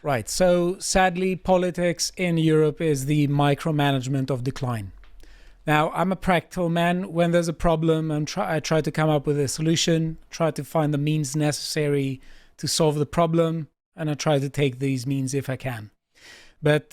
Right. So sadly, politics in Europe is the micromanagement of decline. Now, I'm a practical man. When there's a problem, I try to come up with a solution, try to find the means necessary to solve the problem, and I try to take these means if I can. But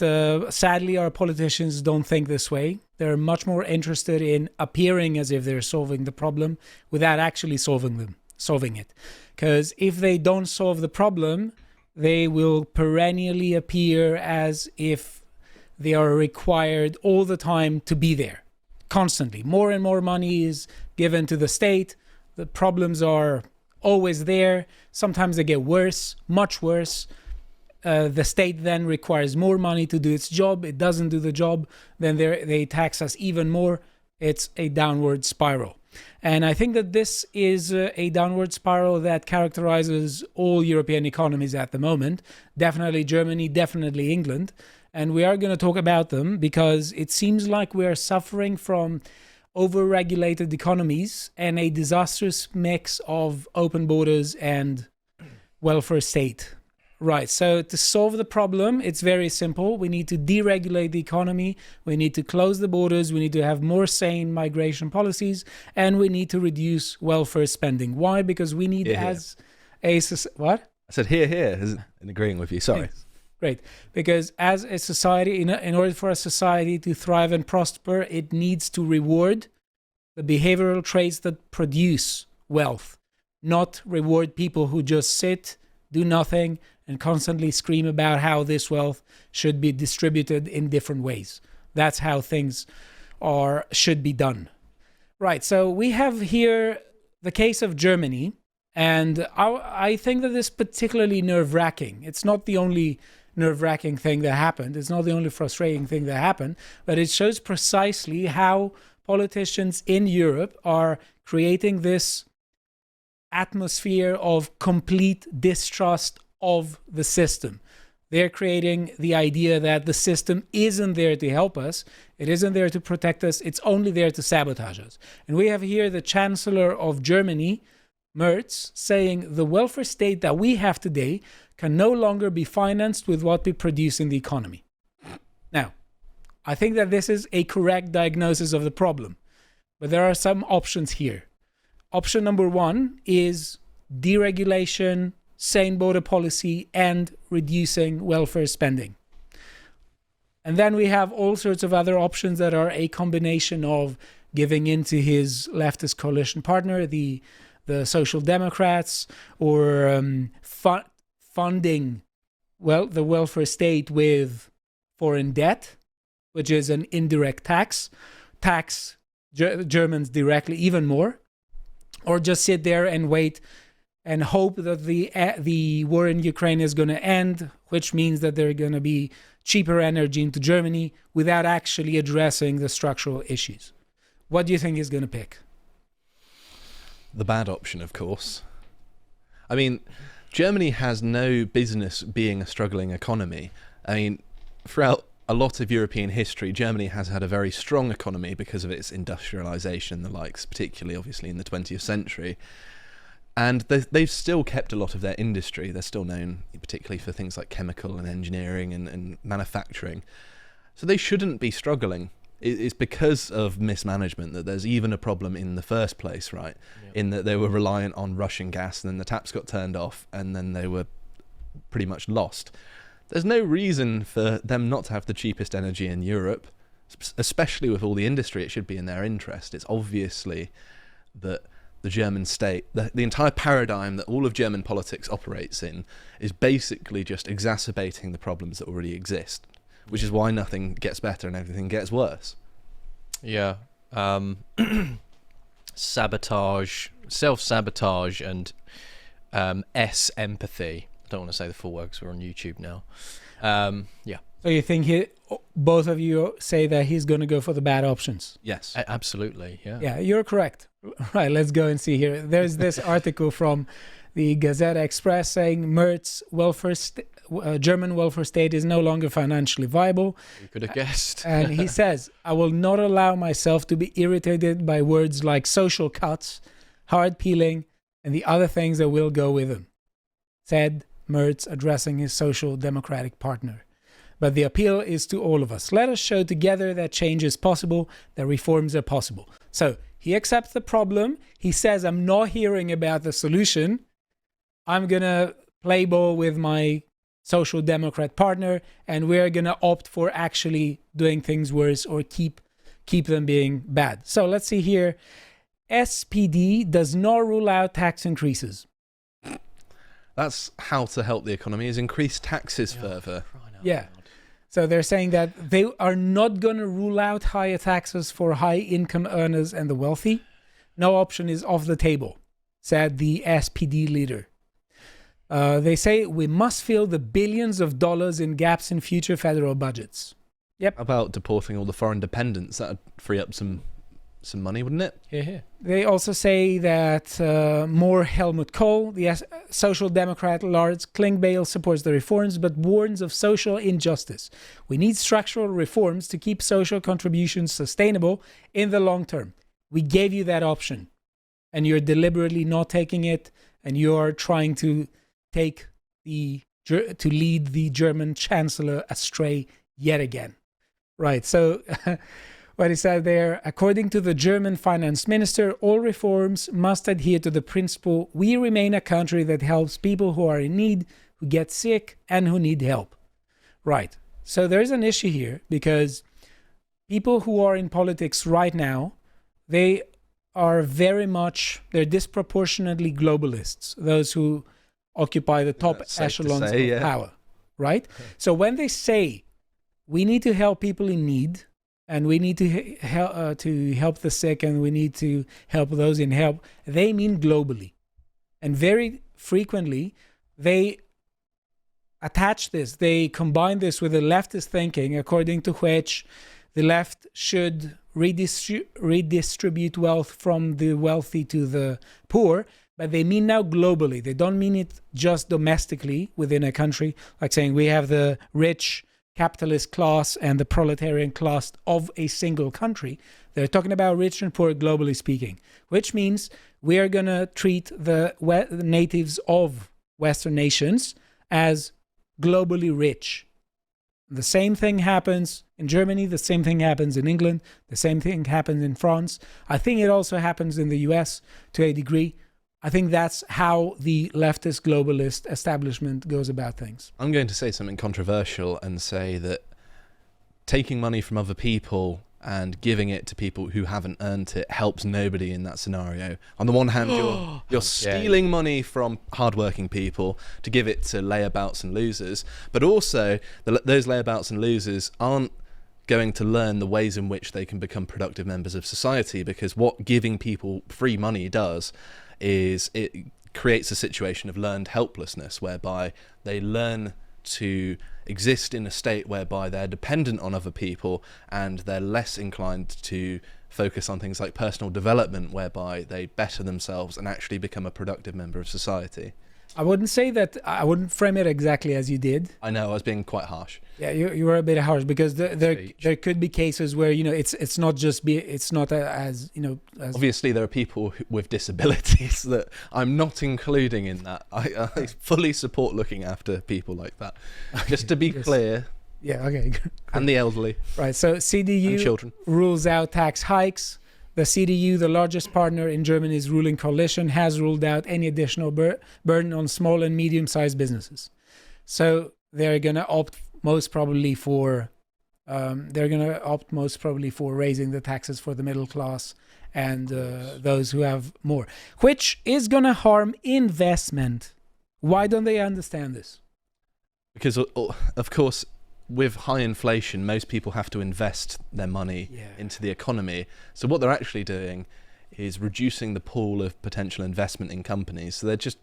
sadly, our politicians don't think this way. They're much more interested in appearing as if they're solving the problem without actually solving it. Because if they don't solve the problem, they will perennially appear as if they are required all the time to be there, constantly. More and more money is given to the state. The problems are always there. Sometimes they get worse, much worse. The state then requires more money to do its job. It doesn't do the job, then they tax us even more. It's a downward spiral. And I think that this is a downward spiral that characterizes all European economies at the moment. Definitely Germany, definitely England. And we are going to talk about them because it seems like we are suffering from over-regulated economies and a disastrous mix of open borders and welfare state. Right, so to solve the problem, it's very simple. We need to deregulate the economy, we need to close the borders, we need to have more sane migration policies, and we need to reduce welfare spending. Why? Because we need what? I said here, in agreeing with you, sorry. Thanks. Great, because as a society, in order for a society to thrive and prosper, it needs to reward the behavioral traits that produce wealth, not reward people who just sit, do nothing, and constantly scream about how this wealth should be distributed in different ways. That's how things should be done. Right, so we have here the case of Germany, and I think that this is particularly nerve-wracking. It's not the only nerve-wracking thing that happened. It's not the only frustrating thing that happened, but it shows precisely how politicians in Europe are creating this atmosphere of complete distrust of the system. They're creating the idea that the system isn't there to help us, it isn't there to protect us, it's only there to sabotage us. And we have here the Chancellor of Germany, Merz, saying the welfare state that we have today can no longer be financed with what we produce in the economy. Now, I think that this is a correct diagnosis of the problem, but there are some options here. Option number one is deregulation, sane border policy, and reducing welfare spending. And then we have all sorts of other options that are a combination of giving in to his leftist coalition partner, the Social Democrats, or funding the welfare state with foreign debt, which is an indirect tax Germans directly even more, or just sit there and wait and hope that the war in Ukraine is going to end, which means that there's going to be cheaper energy into Germany without actually addressing the structural issues. What do you think he's going to pick? The bad option, of course. I mean, Germany has no business being a struggling economy. I mean, throughout a lot of European history, Germany has had a very strong economy because of its industrialization and the likes, particularly obviously in the 20th century. And they've still kept a lot of their industry. They're still known particularly for things like chemical and engineering and manufacturing. So they shouldn't be struggling. It's because of mismanagement that there's even a problem in the first place, right? Yep. In that they were reliant on Russian gas, and then the taps got turned off, and then they were pretty much lost. There's no reason for them not to have the cheapest energy in Europe, especially with all the industry. It should be in their interest. It's obviously that the German state, the entire paradigm that all of German politics operates in, is basically just exacerbating the problems that already exist, which is why nothing gets better and everything gets worse. Yeah. Sabotage, self-sabotage, and empathy. I don't want to say the full word because we're on YouTube now. Yeah. So you think both of you say that he's going to go for the bad options? Yes. Absolutely, yeah. Yeah, you're correct. Right, let's go and see here. There's this article from the Gazette Express saying Merz German welfare state is no longer financially viable. You could have guessed. And he says, I will not allow myself to be irritated by words like social cuts, hard peeling, and the other things that will go with them. Said Merz addressing his social democratic partner. But the appeal is to all of us. Let us show together that change is possible, that reforms are possible. So he accepts the problem. He says, I'm not hearing about the solution. I'm going to play ball with my social democrat partner, and we're going to opt for actually doing things worse or keep them being bad. So let's see here. SPD does not rule out tax increases. That's how to help the economy, is increase taxes further. Yeah. So they're saying that they are not going to rule out higher taxes for high income earners and the wealthy. No option is off the table, said the SPD leader. They say we must fill the billions of dollars in gaps in future federal budgets. Yep. How about deporting all the foreign dependents? That would free up some money, wouldn't it? Yeah. They also say that more Helmut Kohl, the social democrat Lars Klingbeil, supports the reforms but warns of social injustice. We need structural reforms to keep social contributions sustainable in the long term. We gave you that option, and you're deliberately not taking it, and you're trying to lead the German chancellor astray yet again. Right, so what he said there, according to the German finance minister, all reforms must adhere to the principle, we remain a country that helps people who are in need, who get sick, and who need help. Right, so there's an issue here, because people who are in politics right now, they're disproportionately globalists, those who occupy the top echelons of power, right? So when they say we need to help people in need, and we need to help the sick, and we need to help those in help, they mean globally. And very frequently, they attach this, they combine this with the leftist thinking, according to which the left should redistribute wealth from the wealthy to the poor, but they mean now globally. They don't mean it just domestically within a country, like saying we have the rich capitalist class and the proletarian class of a single country. They're talking about rich and poor globally speaking, which means we are going to treat the natives of Western nations as globally rich. The same thing happens in Germany, the same thing happens in England, the same thing happens in France. I think it also happens in the US to a degree. I think that's how the leftist globalist establishment goes about things. I'm going to say something controversial and say that taking money from other people and giving it to people who haven't earned it helps nobody in that scenario. On the one hand, you're stealing money from hardworking people to give it to layabouts and losers, but also those layabouts and losers aren't going to learn the ways in which they can become productive members of society, because what giving people free money does is it creates a situation of learned helplessness, whereby they learn to exist in a state whereby they're dependent on other people, and they're less inclined to focus on things like personal development, whereby they better themselves and actually become a productive member of society. I wouldn't say that, I wouldn't frame it exactly as you did. I know, I was being quite harsh. Yeah, you were a bit harsh, because there could be cases where, you know, it's not as, you know, as obviously there are people with disabilities that I'm not including in that. I fully support looking after people like that. Just to be clear. Yeah, okay. And the elderly. Right, so CDU and children rules out tax hikes. The CDU, the largest partner in Germany's ruling coalition, has ruled out any additional burden on small and medium-sized businesses. So they're going to opt most probably for raising the taxes for the middle class and those who have more, which is going to harm investment. Why don't they understand this? Because, of course, with high inflation, most people have to invest their money into the economy. So what they're actually doing is reducing the pool of potential investment in companies. So they're just...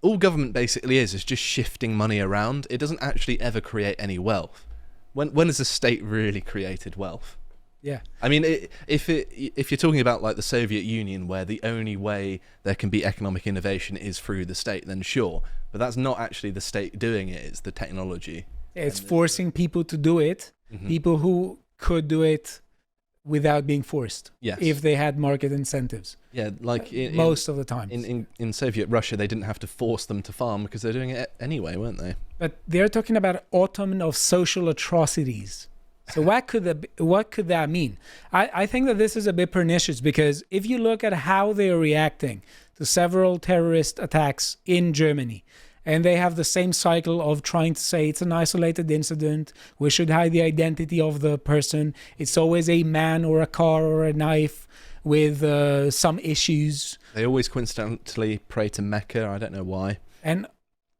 all government basically is just shifting money around. It doesn't actually ever create any wealth. When has the state really created wealth? Yeah. I mean, if you're talking about like the Soviet Union, where the only way there can be economic innovation is through the state, then sure. But that's not actually the state doing it, it's the technology. It's forcing people to do it. Mm-hmm. People who could do it without being forced. Yes. If they had market incentives. Yeah, like Most of the time. in Soviet Russia, they didn't have to force them to farm because they're doing it anyway, weren't they? But they're talking about autumn of social atrocities. So what could that mean? I think that this is a bit pernicious, because if you look at how they are reacting to several terrorist attacks in Germany, and they have the same cycle of trying to say it's an isolated incident, we should hide the identity of the person, it's always a man or a car or a knife with some issues. They always coincidentally pray to Mecca. I don't know why. And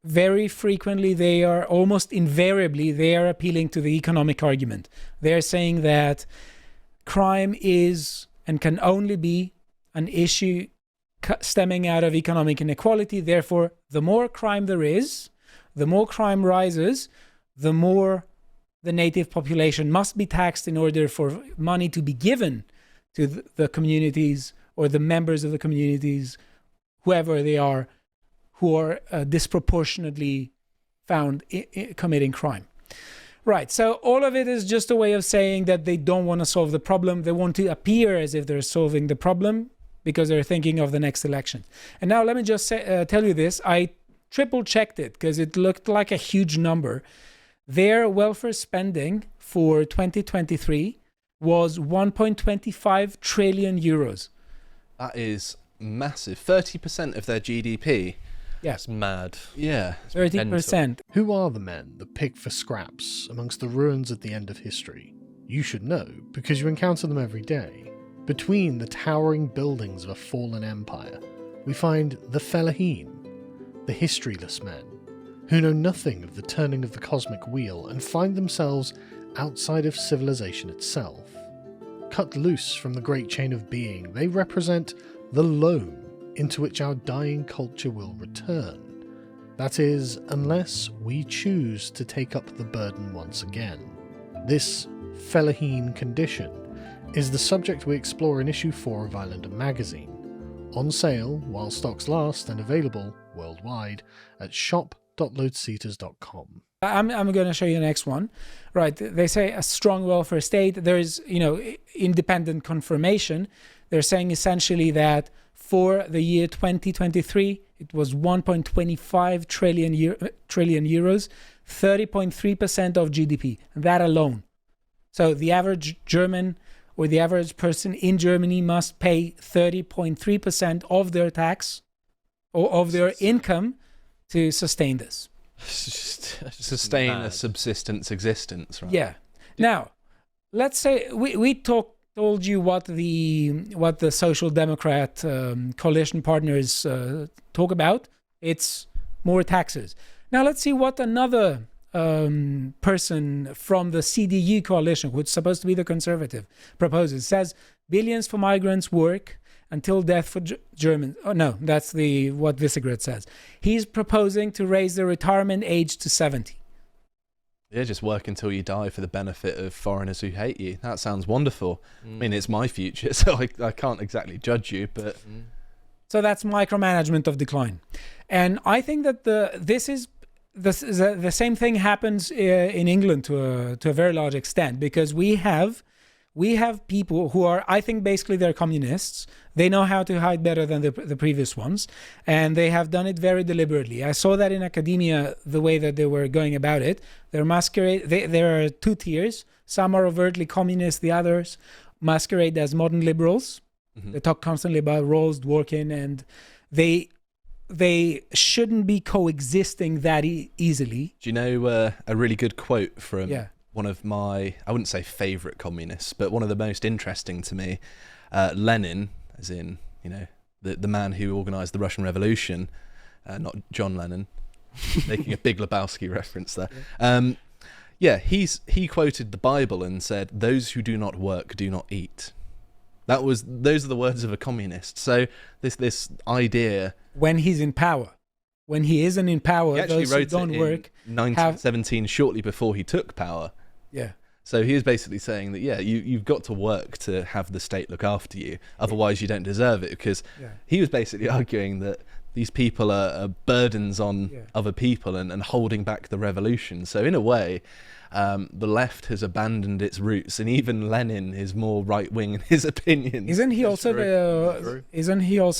very frequently, they are almost invariably, they are appealing to the economic argument. They're saying that crime is and can only be an issue stemming out of economic inequality. Therefore, the more crime there is, the more crime rises, the more the native population must be taxed in order for money to be given to the communities or the members of the communities, whoever they are, who are disproportionately found committing crime. Right, so all of it is just a way of saying that they don't want to solve the problem. They want to appear as if they're solving the problem because they're thinking of the next election. And now let me just tell you this. I triple checked it because it looked like a huge number. Their welfare spending for 2023 was 1.25 trillion euros. That is massive. 30% of their GDP. Yes. It's mad. Yeah. 30%. Who are the men that pick for scraps amongst the ruins at the end of history? You should know, because you encounter them every day. Between the towering buildings of a fallen empire, we find the Fellahin, the historyless men, who know nothing of the turning of the cosmic wheel and find themselves outside of civilization itself. Cut loose from the great chain of being, they represent the loam into which our dying culture will return. That is, unless we choose to take up the burden once again. This Fellahin condition is the subject we explore in issue 4 of Islander magazine, on sale while stocks last and available worldwide at shop.lotuseaters.com. I'm going to show you the next one. Right, they say a strong welfare state. There is, independent confirmation. They're saying essentially that for the year 2023, it was 1.25 trillion euros, 30.3% of GDP, that alone. So the average German or the average person in Germany must pay 30.3% of their tax or of their income to sustain this. Sustain a subsistence existence, right? Yeah. Now, let's say we told you what the Social Democrat coalition partners talk about. It's more taxes. Now let's see what another person from the CDU coalition, which is supposed to be the conservative, proposes. It says billions for migrants work until death for Germans. Oh no, that's what Visegrad says. He's proposing to raise the retirement age to 70. Yeah, just work until you die for the benefit of foreigners who hate you. That sounds wonderful. I mean, it's my future, so I can't exactly judge you, but... So that's micromanagement of decline. And I think that the same thing happens in England to a very large extent, because we have people who are, I think basically they're communists. They know how to hide better than the previous ones, and they have done it very deliberately. I saw that in academia, the way that they were going about it. They're there are two tiers. Some are overtly communist, the others masquerade as modern liberals. Mm-hmm. They talk constantly about Rawls, Dworkin, and they shouldn't be coexisting that easily. Do you know a really good quote from one of my, I wouldn't say favourite communists, but one of the most interesting to me, Lenin, as in, the man who organised the Russian Revolution, not John Lennon, making a Big Lebowski reference there. He quoted the Bible and said, "Those who do not work do not eat." Those are the words of a communist. So this idea, when he's in power, when he isn't in power, those who don't work. 1917, shortly before he took power. Yeah. So he was basically saying that you've got to work to have the state look after you, otherwise you don't deserve it. Because he was basically arguing that these people are burdens on other people and holding back the revolution. So in a way, the left has abandoned its roots, and even Lenin is more right wing in his opinions. Isn't he also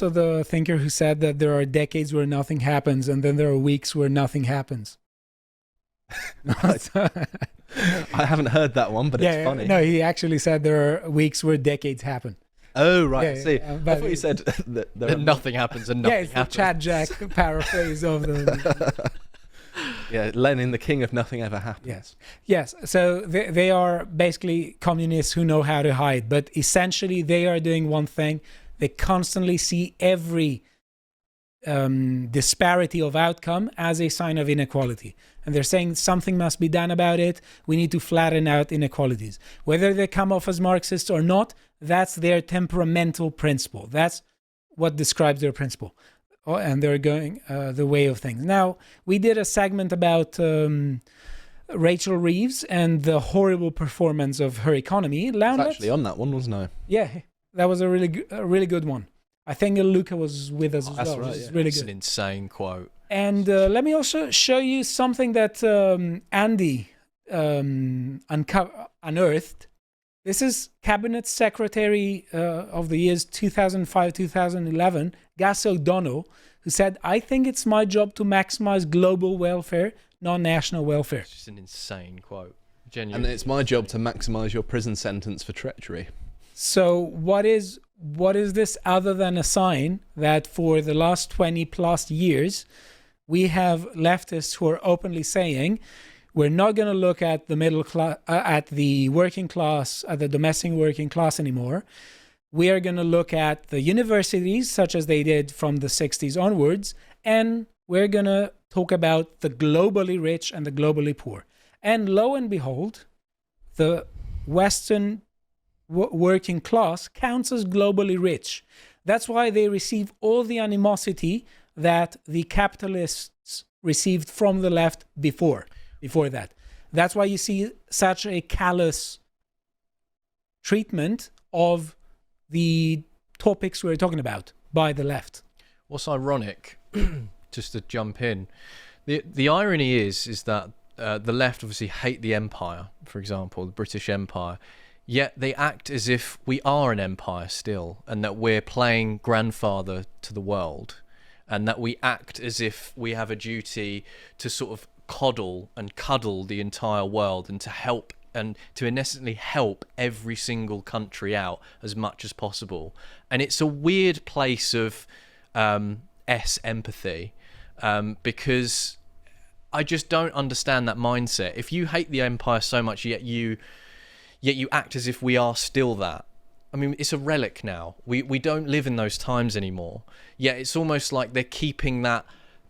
the thinker who said that there are decades where nothing happens, and then there are weeks where nothing happens? I haven't heard that one, but it's funny. No, he actually said there are weeks where decades happen. Oh, right. Yeah, See, I thought you said that nothing happens and nothing it's happens. the Chad Jack paraphrase of the... Yeah, Lenin, the king of nothing ever happens. Yes. So they are basically communists who know how to hide, but essentially they are doing one thing. They constantly see every disparity of outcome as a sign of inequality. And they're saying something must be done about it. We need to flatten out inequalities. Whether they come off as Marxists or not, that's their temperamental principle. That's what describes their principle. And they're going the way of things. Now, we did a segment about Rachel Reeves and the horrible performance of her economy. I was actually on that one, wasn't I? Yeah, that was a really good one. I think Luca was with us as well. Right, which is yeah. really It's good. an insane quote. And let me also show you something that Andy unearthed. This is Cabinet Secretary of the years 2005-2011, Gus O'Donnell, who said, "I think it's my job to maximize global welfare, not national welfare." It's just an insane quote. And Genuinely. it's my job to maximise your prison sentence for treachery. So what is this other than a sign that for the last 20 plus years, we have leftists who are openly saying, we're not going to look at the middle class, at the working class, at the domestic working class anymore. We are going to look at the universities, such as they did from the 60s onwards, and we're going to talk about the globally rich and the globally poor. And lo and behold, the Western working class counts as globally rich. That's why they receive all the animosity that the capitalists received from the left before that. That's why you see such a callous treatment of the topics we're talking about by the left. What's ironic, just to jump in, the irony is that the left obviously hate the empire, for example, the British Empire, yet they act as if we are an empire still, and that we're playing grandfather to the world, and that we act as if we have a duty to sort of coddle and cuddle the entire world and to help and to innocently help every single country out as much as possible. And it's a weird place of empathy, because I just don't understand that mindset. If you hate the empire so much, yet you act as if we are still that. I mean, it's a relic now. We don't live in those times anymore. Yet it's almost like they're keeping that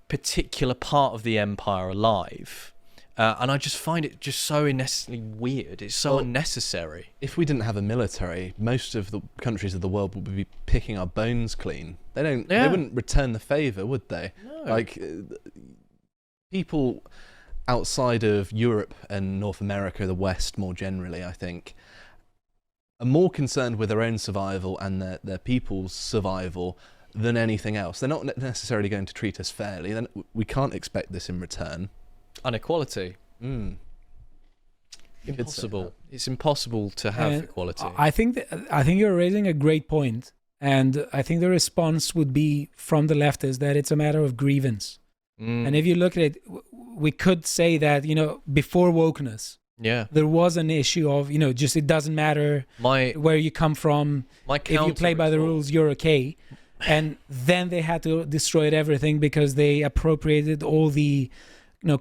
particular part of the empire alive. And I just find it just so unnecessarily weird. It's so unnecessary. If we didn't have a military, most of the countries of the world would be picking our bones clean. They wouldn't return the favour, would they? No. Like, people outside of Europe and North America, the West more generally, I think, are more concerned with their own survival and their people's survival than anything else. They're not necessarily going to treat us fairly. Then we can't expect this in return. Inequality. Impossible. It's impossible to have equality. I think you're raising a great point, and I think the response would be from the left is that it's a matter of grievance. And if you look at it, we could say that, before wokeness, there was an issue of, just it doesn't matter where you come from. If you play by the rules, you're okay. And then they had to destroy everything because they appropriated all the,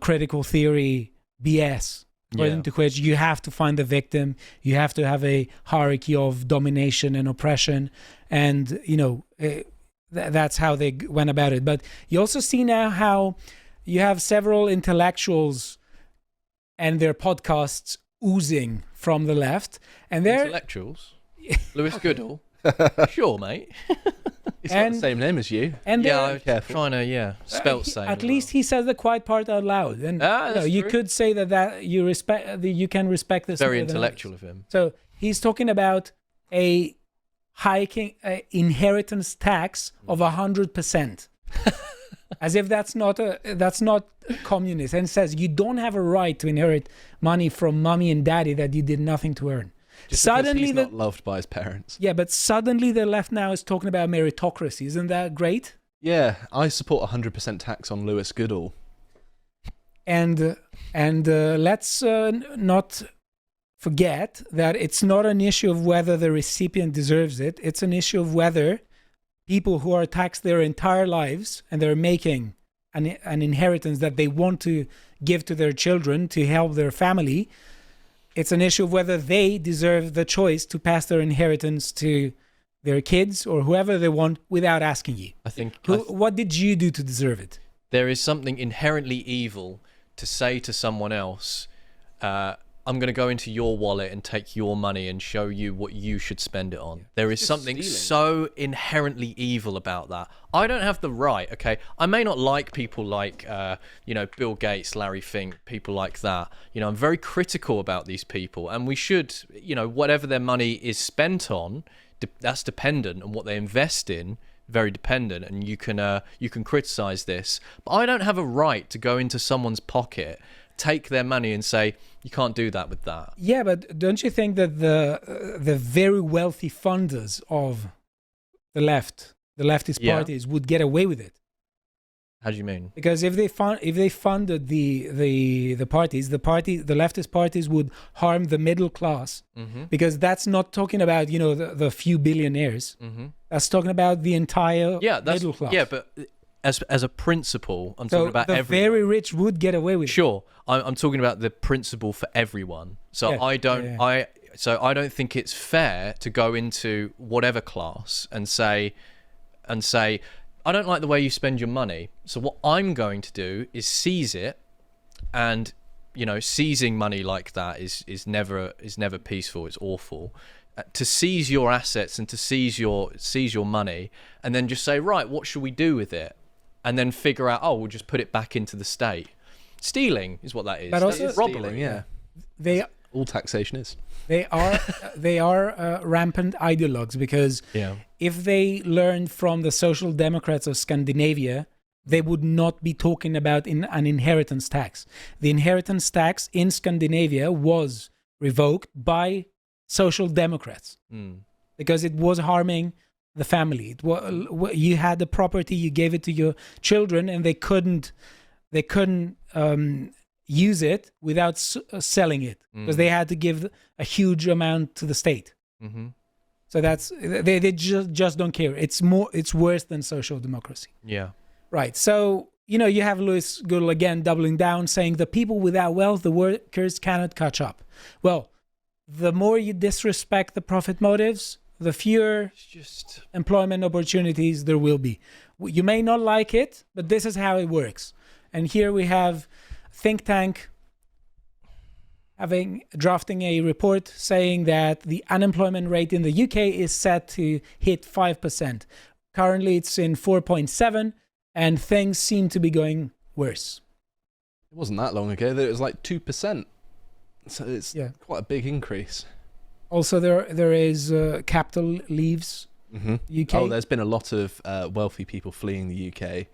critical theory BS. According to which you have to find the victim, you have to have a hierarchy of domination and oppression, and that's how they went about it. But you also see now how you have several intellectuals and their podcasts oozing from the left, and they're intellectuals. Lewis Goodall. Sure, mate. It's not the same name as you. And I'm trying to spelt same. At least he says the quiet part out loud, and you could say that you respect. You can respect this. Very intellectual of him. So he's talking about a hiking inheritance tax of 100%. as if that's not communist, and says you don't have a right to inherit money from mommy and daddy that you did nothing to earn. Just Suddenly because he's not loved by his parents. Yeah, but suddenly the left now is talking about meritocracy. Isn't that great? Yeah, I support 100% tax on Lewis Goodall. And let's not forget that it's not an issue of whether the recipient deserves it. It's an issue of whether people who are taxed their entire lives and they're making an inheritance that they want to give to their children to help their family. It's an issue of whether they deserve the choice to pass their inheritance to their kids or whoever they want without asking you. I think what did you do to deserve it? there is something inherently evil to say to someone else, I'm going to go into your wallet and take your money and show you what you should spend it on. There is something so inherently evil about that. I don't have the right, okay? I may not like people like, Bill Gates, Larry Fink, people like that. I'm very critical about these people, and we should, whatever their money is spent on, that's dependent on what they invest in. Very dependent, and you can criticize this, but I don't have a right to go into someone's pocket, take their money and say you can't do that with that. Yeah, but don't you think that the very wealthy funders of the leftist parties would get away with it? How do you mean? Because if they funded the parties, the leftist parties would harm the middle class, because that's not talking about the few billionaires. That's talking about the entire middle class. Yeah, but as a principle, I'm talking about the everyone. very rich would get away with it. Sure, I'm talking about the principle for everyone. So Yeah. I don't think it's fair to go into whatever class and say, I don't like the way you spend your money. So what I'm going to do is seize it, and seizing money like that is never peaceful. It's awful. To seize your assets and to seize your money, and then just say, right, what should we do with it? And then figure out, we'll just put it back into the state. Stealing is what that is. But also That is robbery. Yeah. All taxation is. They are rampant ideologues, because if they learned from the social democrats of Scandinavia, they would not be talking about an inheritance tax. The inheritance tax in Scandinavia was revoked by social democrats because it was harming the family. You had the property, you gave it to your children, and they couldn't use it without selling it, because they had to give a huge amount to the state. So that's they just don't care. It's worse than social democracy. Yeah. Right. So you have Lewis Goodall again doubling down, saying the people without wealth, the workers, cannot catch up. Well, the more you disrespect the profit motives, the fewer employment opportunities there will be. You may not like it, but this is how it works. And here we have think tank drafting a report saying that the unemployment rate in the UK is set to hit 5%. Currently it's in 4.7, and things seem to be going worse. It wasn't that long ago that it was like 2%. So it's quite a big increase. Also, there is capital leaves UK. Oh, there's been a lot of wealthy people fleeing the UK.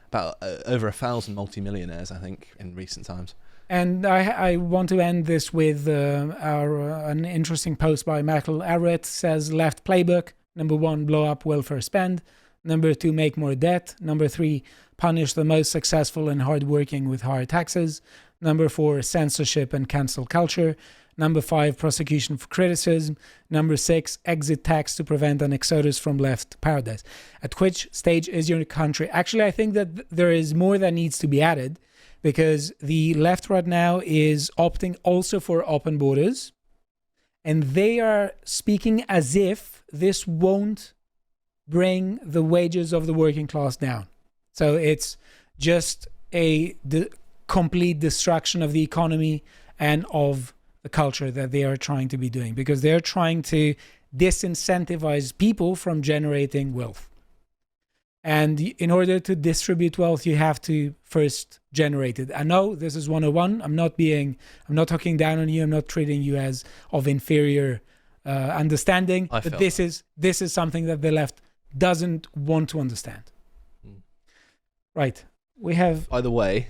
About over 1,000 multimillionaires, I think, in recent times. And I want to end this with an interesting post by Michael Arrett. Says, left playbook: number 1, blow up welfare spend; number 2, make more debt; number 3, punish the most successful and hardworking with higher taxes; number 4, censorship and cancel culture; number 5, prosecution for criticism; number 6, exit tax to prevent an exodus from left paradise. At which stage is your country? Actually, I think that there is more that needs to be added, because the left right now is opting also for open borders, and they are speaking as if this won't bring the wages of the working class down. So it's just a complete destruction of the economy and of the culture that they are trying to be doing, because they're trying to disincentivize people from generating wealth. And in order to distribute wealth, you have to first generate it. I know this is 101. I'm not talking down on you. I'm not treating you as of inferior understanding. But this is something that the left doesn't want to understand. Right. We have By the way,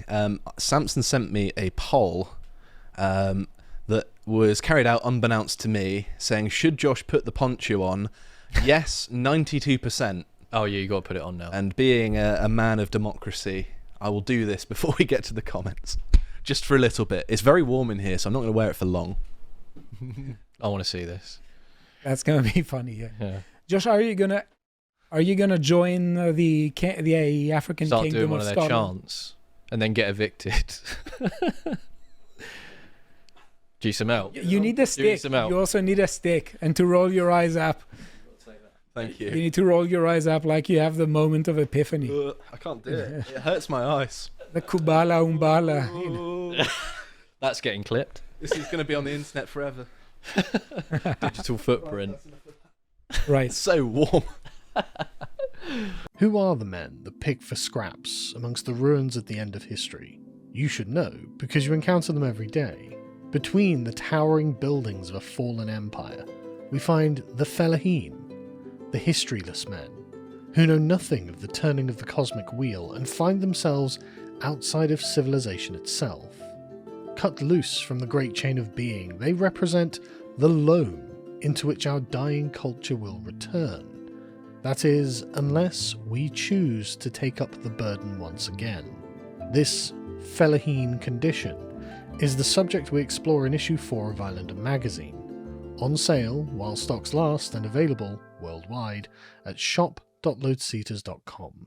Samson sent me a poll that was carried out unbeknownst to me, saying, should Josh put the poncho on? Yes, 92%. Oh yeah, you got to put it on now. And being a man of democracy, I will do this before we get to the comments. Just for a little bit. It's very warm in here, so I'm not going to wear it for long. I want to see this. That's gonna be funny. Yeah. Yeah. Josh, are you gonna join the African Start Kingdom doing one of of their Scotland? chants and then get evicted. Do you some out? You need a stick. some out. You also need a stick, and to roll your eyes up. Thank You you. need to roll your eyes up like you have the moment of epiphany. I can't do it. It hurts my eyes. The Kubala Umbala. You know. That's getting clipped. This is going to be on the internet forever. Digital footprint. Right. It's so warm. Who are the men that pick for scraps amongst the ruins at the end of history? You should know, because you encounter them every day. Between the towering buildings of a fallen empire, we find the Fellahin, the historyless men, who know nothing of the turning of the cosmic wheel and find themselves outside of civilization itself. Cut loose from the great chain of being, they represent the loam into which our dying culture will return. That is, unless we choose to take up the burden once again. This Fellahin condition is the subject we explore in issue 4 of Islander magazine, on sale while stocks last and available worldwide at shop.lotuseaters.com.